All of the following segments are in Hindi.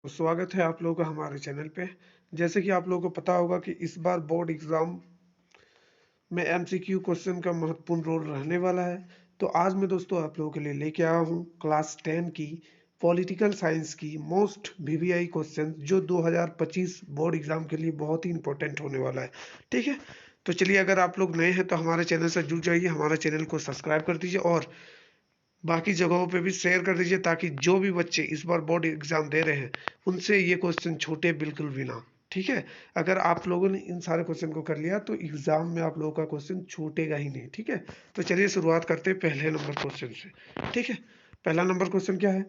तो स्वागत है आप लोगों का हमारे चैनल पे। जैसे कि आप लोगों को पता होगा कि इस बार बोर्ड एग्जाम में एमसीक्यू क्वेश्चन का महत्वपूर्ण रोल रहने वाला है। तो आज मैं दोस्तों आप लोगों के लिए लेके आया हूँ क्लास 10 की पॉलिटिकल साइंस की मोस्ट वीवीआई क्वेश्चन जो 2025 बोर्ड एग्जाम के लिए बहुत ही इंपॉर्टेंट होने वाला है। ठीक है, तो चलिए, अगर आप लोग नए हैं तो हमारे चैनल से जुड़ जाइए, हमारे चैनल को सब्सक्राइब कर दीजिए और बाकी जगहों पे भी शेयर कर दीजिए ताकि जो भी बच्चे इस बार बोर्ड एग्जाम दे रहे हैं उनसे ये क्वेश्चन छूटे बिल्कुल भी ना। ठीक है, अगर आप लोगों ने इन सारे क्वेश्चन को कर लिया तो एग्जाम में आप लोगों का क्वेश्चन छूटेगा ही नहीं। ठीक है, तो चलिए शुरुआत करते हैं पहले नंबर क्वेश्चन से। ठीक है, पहला नंबर क्वेश्चन क्या है?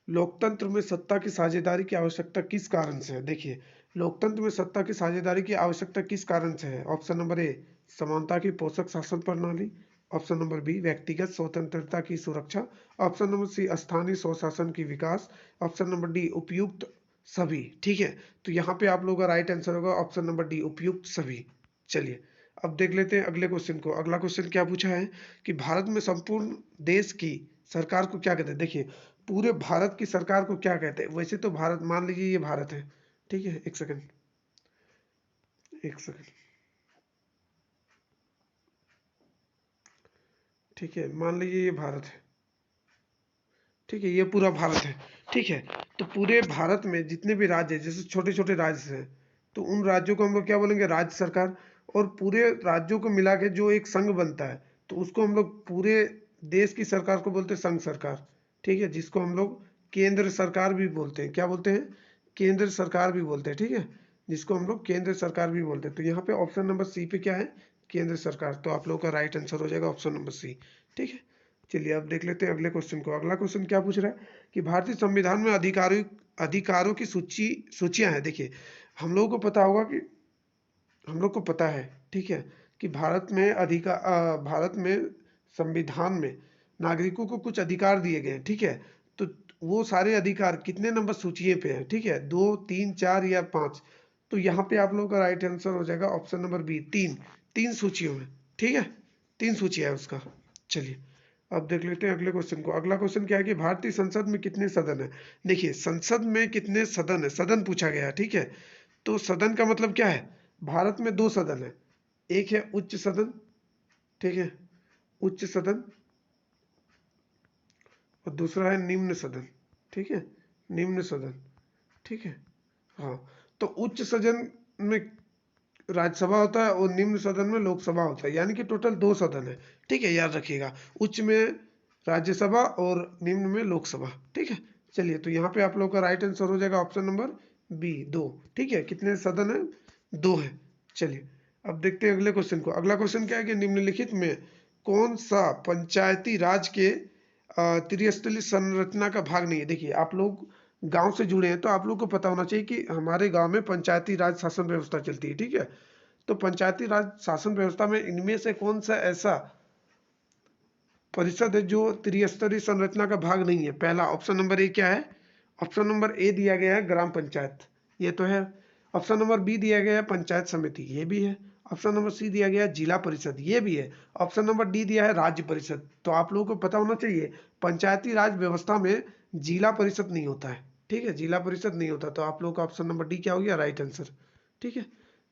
लोकतंत्र में सत्ता की साझेदारी की आवश्यकता किस कारण से है? देखिए, लोकतंत्र में सत्ता की साझेदारी की आवश्यकता किस कारण से है? ऑप्शन नंबर ए, समानता की पोषक शासन प्रणाली। ऑप्शन नंबर बी, व्यक्तिगत स्वतंत्रता की सुरक्षा। ऑप्शन नंबर सी, स्थानीय स्वशासन की विकास। ऑप्शन नंबर डी, उपयुक्त सभी। ठीक है, तो यहाँ पे आप लोगों का राइट आंसर होगा ऑप्शन नंबर डी, उपयुक्त सभी। चलिए, अब देख लेते हैं अगले क्वेश्चन को। अगला क्वेश्चन क्या पूछा है कि भारत में संपूर्ण देश की सरकार को क्या कहते हैं? देखिए, पूरे भारत की सरकार को क्या कहते हैं? वैसे तो भारत, मान लीजिए ये भारत है। ठीक है, एक सेकंड, एक सेकंड। ठीक है, मान लीजिए ये भारत है। ठीक है, ये पूरा भारत है। ठीक है, तो पूरे भारत में जितने भी राज्य हैं, जैसे छोटे छोटे राज्य हैं, तो उन राज्यों को हम लोग क्या बोलेंगे? राज्य सरकार। और पूरे राज्यों को मिला के जो एक संघ बनता है तो उसको हम लोग, पूरे देश की सरकार को बोलते हैं संघ सरकार। ठीक है, जिसको हम लोग केंद्र सरकार भी बोलते हैं। क्या बोलते हैं? केंद्र सरकार भी बोलते हैं। ठीक है, जिसको हम लोग केंद्र सरकार भी बोलते हैं। तो यहाँ पे ऑप्शन नंबर सी पे क्या है? केंद्र सरकार। तो आप लोगों का राइट आंसर हो जाएगा ऑप्शन नंबर सी। ठीक है, चलिए अब देख लेते हैं अगले क्वेश्चन को। अगला क्वेश्चन क्या पूछ रहा है कि भारतीय संविधान में अधिकारों की सूचियां हैं। देखिए, हम लोगों को पता होगा कि, हम लोग को पता है, ठीक है, कि भारत में संविधान में नागरिकों को कुछ अधिकार दिए गए हैं। ठीक है, तो वो सारे अधिकार कितने नंबर सूची पे हैं? ठीक है, 2, 3, 4 या 5? तो यहाँ पे आप लोगों का राइट आंसर हो जाएगा ऑप्शन नंबर बी, 3। 3 सूचियों में। ठीक है, 3 सूची है उसका। चलिए, अब देख लेते हैं अगले क्वेश्चन को। अगला क्वेश्चन क्या है कि भारतीय संसद में कितने सदन है? देखिए, संसद में कितने सदन है, सदन पूछा गया है। ठीक है, तो सदन का मतलब क्या है? भारत में 2 सदन है। एक है उच्च सदन, ठीक है, उच्च सदन, और दूसरा है निम्न सदन। ठीक है, निम्न सदन। ठीक है, हाँ, तो उच्च सदन में राज्यसभा होता है और निम्न सदन में लोकसभा होता है, यानी कि टोटल 2 सदन है। ठीक है, याद रखिएगा, उच्च में राज्यसभा और निम्न में लोकसभा। ठीक है, चलिए, तो यहाँ पे आप लोग का राइट आंसर हो जाएगा ऑप्शन नंबर बी, 2। ठीक है, कितने सदन है? 2 है। चलिए, अब देखते हैं अगले क्वेश्चन को। अगला क्वेश्चन क्या है कि निम्नलिखित में कौन सा पंचायती राज के त्रिस्तरीय संरचना का भाग नहीं है? देखिए, आप लोग गांव से जुड़े हैं तो आप लोग को पता होना चाहिए कि हमारे गांव में पंचायती राज शासन व्यवस्था चलती है। ठीक है, तो पंचायती राज शासन व्यवस्था में इनमें से कौन सा ऐसा परिषद है जो त्रिस्तरीय संरचना का भाग नहीं है? पहला ऑप्शन नंबर ए क्या है? ऑप्शन नंबर ए दिया गया है ग्राम पंचायत, ये तो है। ऑप्शन नंबर बी दिया गया है पंचायत समिति, ये भी है। ऑप्शन नंबर सी दिया गया है जिला परिषद, ये भी है। ऑप्शन नंबर डी दिया है राज्य परिषद। तो आप लोगों को पता होना चाहिए पंचायती राज व्यवस्था में जिला परिषद नहीं होता है। ठीक है, जिला परिषद नहीं होता, तो आप लोगों का ऑप्शन नंबर डी क्या हो गया? Right answer. ठीक है,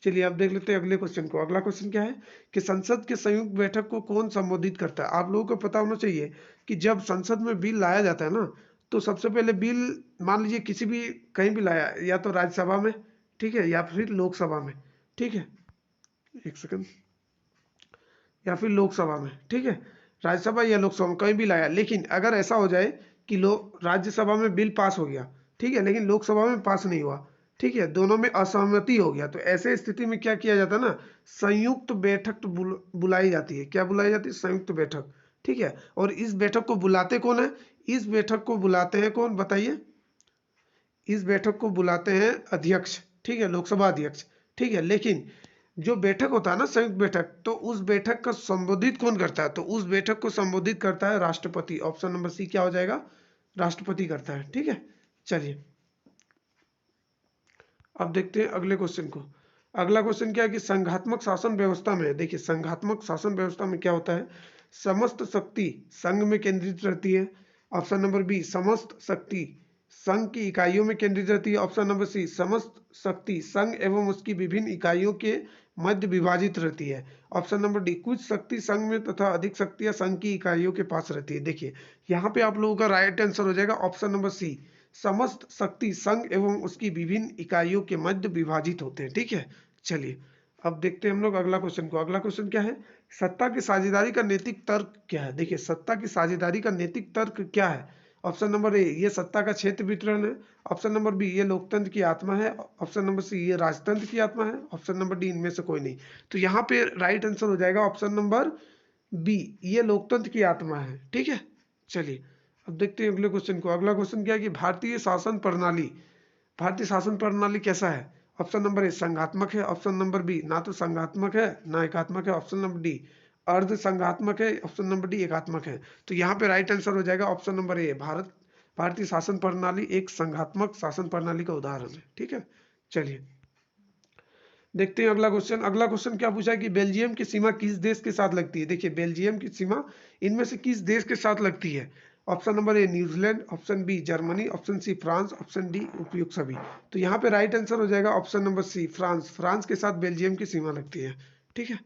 चलिए अब देख लेते हैं अगले क्वेश्चन को। अगला क्वेश्चन क्या है कि संसद के संयुक्त बैठक को कौन संबोधित करता है? आप लोगों को पता होना चाहिए कि जब संसद में बिल लाया जाता है ना, तो सबसे पहले बिल, मान लीजिए किसी भी, कहीं भी लाया, या तो राज्यसभा में, ठीक है, या फिर लोकसभा में। ठीक है, एक सेकंड, या फिर लोकसभा में। ठीक है, राज्यसभा या लोकसभा में कहीं भी लाया, लेकिन अगर ऐसा हो जाए कि राज्यसभा में बिल पास हो गया, ठीक है, लेकिन लोकसभा में पास नहीं हुआ, ठीक है, दोनों में असहमति हो गया, तो ऐसे स्थिति में क्या किया जाता है ना, संयुक्त बैठक बुलाई जाती है। क्या बुलाई जाती है? संयुक्त बैठक। ठीक है, और इस बैठक को बुलाते कौन है? इस बैठक को बुलाते हैं कौन, बताइए? इस बैठक को बुलाते हैं अध्यक्ष। ठीक है, लोकसभा अध्यक्ष। ठीक है, लेकिन जो बैठक होता है ना, संयुक्त बैठक, तो उस बैठक का संबोधित कौन करता है? तो उस बैठक को संबोधित करता है राष्ट्रपति। ऑप्शन नंबर सी क्या हो जाएगा? राष्ट्रपति करता है। ठीक है, चलिए अब देखते हैं अगले क्वेश्चन को। अगला क्वेश्चन क्या है कि संघात्मक शासन व्यवस्था में, देखिए संघात्मक शासन व्यवस्था में क्या होता है? समस्त शक्ति संघ में केंद्रित रहती है। ऑप्शन नंबर बी, समस्त शक्ति संघ की इकाइयों में केंद्रित रहती है। ऑप्शन नंबर सी, समस्त शक्ति संघ एवं उसकी विभिन्न इकाइयों के मध्य विभाजित रहती है। ऑप्शन नंबर डी, कुछ शक्ति संघ में तथा अधिक शक्तियां संघ की इकाइयों के पास रहती है। देखिए यहाँ पे आप लोगों का राइट आंसर हो जाएगा ऑप्शन नंबर सी, समस्त शक्ति संघ एवं उसकी विभिन्न इकाइयों के मध्य विभाजित होते हैं। ठीक है, चलिए अब देखते हैं हम लोग अगला क्वेश्चन को। अगला क्वेश्चन क्या है, सत्ता की साझेदारी का नैतिक तर्क क्या है। देखिए सत्ता की साझेदारी का नैतिक तर्क क्या है। ऑप्शन नंबर ए, ये सत्ता का क्षेत्र वितरण है। ऑप्शन नंबर बी, ये लोकतंत्र की आत्मा है। ऑप्शन नंबर सी, ये राजतंत्र की आत्मा है। ऑप्शन नंबर डी, इनमें से कोई नहीं। तो यहाँ पे राइट आंसर हो जाएगा ऑप्शन नंबर बी, ये लोकतंत्र की आत्मा है। ठीक है, चलिए अब देखते हैं अगले क्वेश्चन को। अगला क्वेश्चन क्या है कि भारतीय शासन प्रणाली कैसा है। ऑप्शन नंबर ए, संघात्मक है। ऑप्शन नंबर बी, ना तो संघात्मक है ना एकात्मक है। ऑप्शन नंबर डी, अर्ध संघात्मक है। ऑप्शन नंबर डी, एकात्मक है। तो यहाँ पे राइट आंसर हो जाएगा ऑप्शन नंबर ए, भारतीय शासन प्रणाली एक संघात्मक शासन प्रणाली का उदाहरण है। ठीक है, चलिए देखते हैं अगला क्वेश्चन। अगला क्वेश्चन क्या पूछा है कि बेल्जियम की सीमा किस देश के साथ लगती है। देखिए बेल्जियम की सीमा इनमें से किस देश के साथ लगती है। Option number A, New Zealand. Option B, Germany. Option C, France. Option D, उपयुक्त सभी। तो यहाँ पे राइट आंसर हो जाएगा option number C, France. France के साथ बेल्जियम की सीमा लगती है। ठीक है,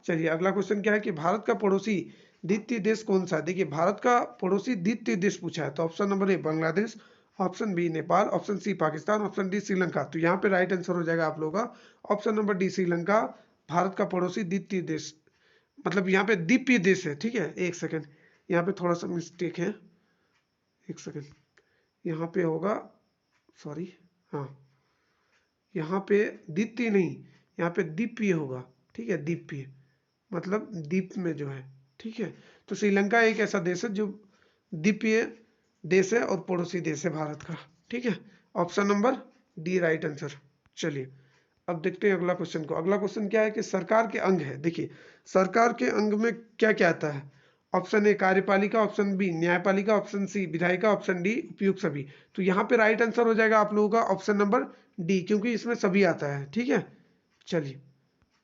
चलिए अगला क्वेश्चन क्या है कि भारत का पड़ोसी द्वितीय देश कौन सा है। देखिए भारत का पड़ोसी द्वितीय देश पूछा है। तो option number A, Bangladesh. Option B, Nepal. Option C, Pakistan. Option D, Sri Lanka. तो यहाँ पे राइट आंसर हो जाएगा आप लोगों का option number D, Sri Lanka Bharat का पड़ोसी द्वितीय देश, मतलब यहाँ पे द्वीपीय देश है। ठीक है, एक सेकंड, यहाँ पे थोड़ा सा मिस्टेक है, एक सेकंड, यहाँ पे होगा, सॉरी, हाँ यहाँ पे द्वितीय नहीं, यहाँ पे द्वीपीय होगा। ठीक है, द्वीपीय मतलब द्वीप में जो है। ठीक है, तो श्रीलंका एक ऐसा देश है जो द्वीपीय देश है और पड़ोसी देश है भारत का। ठीक है, option number D right answer. चलिए अब देखते हैं अगला क्वेश्चन को। अगला क्वेश्चन क्या है कि सरकार के अंग है। देखिए सरकार के अंग में क्या क्या आता है। ऑप्शन ए, कार्यपालिका। ऑप्शन बी, न्यायपालिका। ऑप्शन सी, विधायिका। ऑप्शन डी, उपयुक्त सभी। तो यहाँ पे राइट आंसर हो जाएगा आप लोगों का ऑप्शन नंबर डी, क्योंकि इसमें सभी आता है। ठीक है, चलिए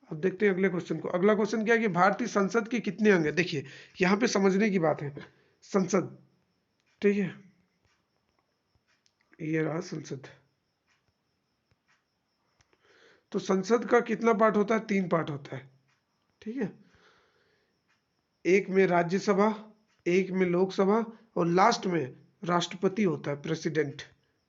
अब देखते हैं अगले क्वेश्चन को। अगला क्वेश्चन क्या है कि भारतीय संसद के कितने अंग है। देखिए यहाँ पे समझने की बात है, संसद, ठीक है, ये रहा संसद। तो संसद का कितना पार्ट होता है, 3 पार्ट होता है। ठीक है, एक में राज्यसभा, एक में लोकसभा और लास्ट में राष्ट्रपति होता है, प्रेसिडेंट।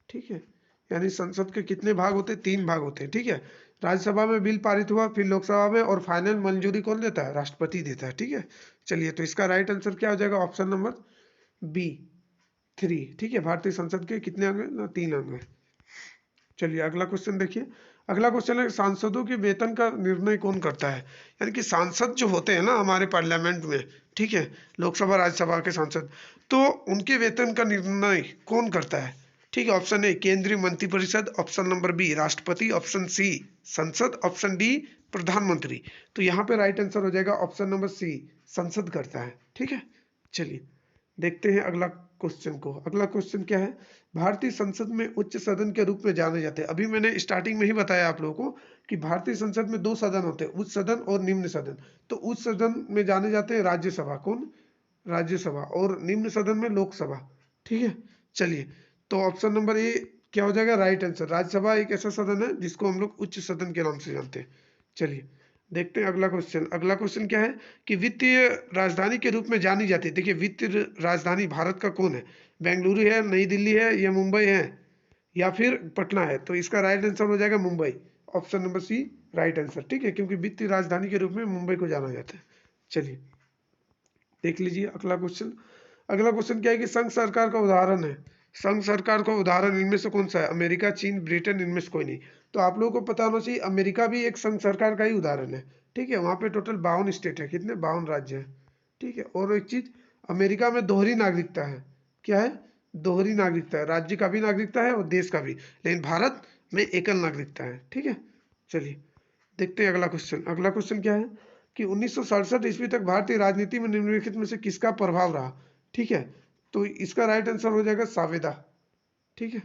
ठीक है, यानी संसद के कितने भाग होते हैं, 3 भाग होते हैं। ठीक है, राज्यसभा में बिल पारित हुआ, फिर लोकसभा में, और फाइनल मंजूरी कौन देता है, राष्ट्रपति देता है। ठीक है, चलिए तो इसका राइट आंसर क्या हो जाएगा, ऑप्शन नंबर बी 3। ठीक है, भारतीय संसद के कितने अंग हैं, 3 अंग हैं। चलिए अगला क्वेश्चन देखिए। अगला क्वेश्चन है सांसदों के वेतन का निर्णय कौन करता है। यानी कि सांसद जो होते हैं ना हमारे पार्लियामेंट में, ठीक है, लोकसभा राज्यसभा के सांसद, तो उनके वेतन का निर्णय कौन करता है। ठीक है, ऑप्शन ए, केंद्रीय मंत्रिपरिषद। ऑप्शन नंबर बी, राष्ट्रपति। ऑप्शन सी, संसद। ऑप्शन डी, प्रधानमंत्री। तो यहाँ पे राइट आंसर हो जाएगा ऑप्शन नंबर सी, संसद करता है। ठीक है, चलिए देखते हैं अगला क्वेश्चन को। अगला क्वेश्चन क्या है, भारतीय संसद में उच्च सदन के रूप में जाने जाते हैं। अभी मैंने स्टार्टिंग में ही बताया आप लोगों को कि भारतीय संसद में 2 सदन होते हैं, उच्च सदन और निम्न सदन। तो उच्च सदन में जाने जाते हैं राज्यसभा, कौन, राज्यसभा, और निम्न सदन में लोकसभा। ठीक है, चलिए तो ऑप्शन नंबर ए क्या हो जाएगा, राइट आंसर। राज्यसभा एक ऐसा सदन है जिसको हम लोग उच्च सदन के नाम से जानते हैं। चलिए देखते हैं अगला क्वेश्चन। अगला क्वेश्चन क्या है कि वित्तीय राजधानी के रूप में जानी जाती है। देखिए वित्तीय राजधानी भारत का कौन है, बेंगलुरु है, नई दिल्ली है, या मुंबई है, या फिर पटना है। तो इसका राइट आंसर हो जाएगा Mumbai, option number C right answer. ठीक है, क्योंकि वित्तीय राजधानी के रूप में मुंबई को जाना जाता है। चलिए देख लीजिए अगला क्वेश्चन। अगला क्वेश्चन क्या है कि संघ सरकार का उदाहरण है। संघ सरकार का उदाहरण इनमें से कौन सा है, अमेरिका, चीन, ब्रिटेन, इनमें से कोई नहीं। तो आप लोगों को पता होना चाहिए अमेरिका भी एक संघ सरकार का ही उदाहरण है। ठीक है, वहां पे टोटल 52 स्टेट है, कितने, 52 राज्य है। ठीक है, और एक चीज, अमेरिका में दोहरी नागरिकता है। क्या है, दोहरी नागरिकता है, राज्य का भी नागरिकता है और देश का भी, लेकिन भारत में एकल नागरिकता है। ठीक है, चलिए देखते हैं अगला क्वेश्चन। अगला क्वेश्चन क्या है कि 1967 ईस्वी तक भारतीय राजनीति में निम्नलिखित में से किसका प्रभाव रहा। ठीक है, तो इसका राइट आंसर हो जाएगा सावेदा। ठीक है,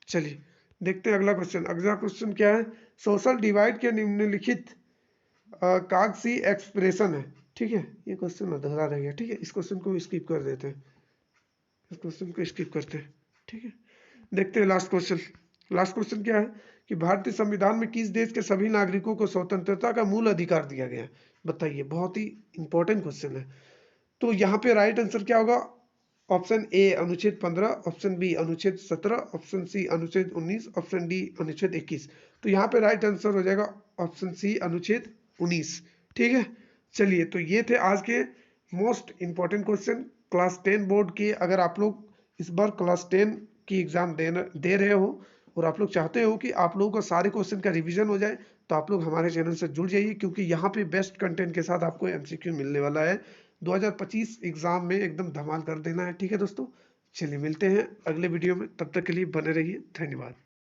चलिए देखते हैं अगला क्वेश्चन। अगला क्वेश्चन क्या है, सोशल डिवाइड के निम्नलिखित कागजी एक्सप्रेशन है। ठीक है, ये क्वेश्चन अधूरा रह गया। ठीक है, इस क्वेश्चन को स्किप कर देते हैं, इस क्वेश्चन को स्किप करते हैं। ठीक है, देखते हैं लास्ट क्वेश्चन। लास्ट क्वेश्चन क्या है कि भारतीय संविधान में किस देश के सभी नागरिकों को स्वतंत्रता का मूल अधिकार दिया गया है? बताइए, बहुत ही इंपॉर्टेंट क्वेश्चन है। तो यहाँ पे राइट आंसर क्या होगा? ऑप्शन ए अनुच्छेद 15, ऑप्शन बी अनुच्छेद 17, ऑप्शन सी अनुच्छेद 19, ऑप्शन डी अनुच्छेद 21। तो यहाँ पे राइट आंसर हो जाएगा ऑप्शन सी अनुच्छेद 19। ठीक है, चलिए, तो ये थे आज के most important question class 10 board के। अगर आप लोग इस बार क्लास 10 की एग्जाम दे रहे हो और आप लोग चाहते हो कि आप लोगों को सारे क्वेश्चन का रिवीजन हो जाए, तो आप लोग हमारे चैनल से जुड़ जाइए, क्योंकि यहाँ पे बेस्ट कंटेंट के साथ आपको एमसीक्यू मिलने वाला है। 2025 एग्जाम में एकदम धमाल कर देना है। ठीक है दोस्तों, चलिए मिलते हैं अगले वीडियो में, तब तक के लिए बने रहिए, धन्यवाद।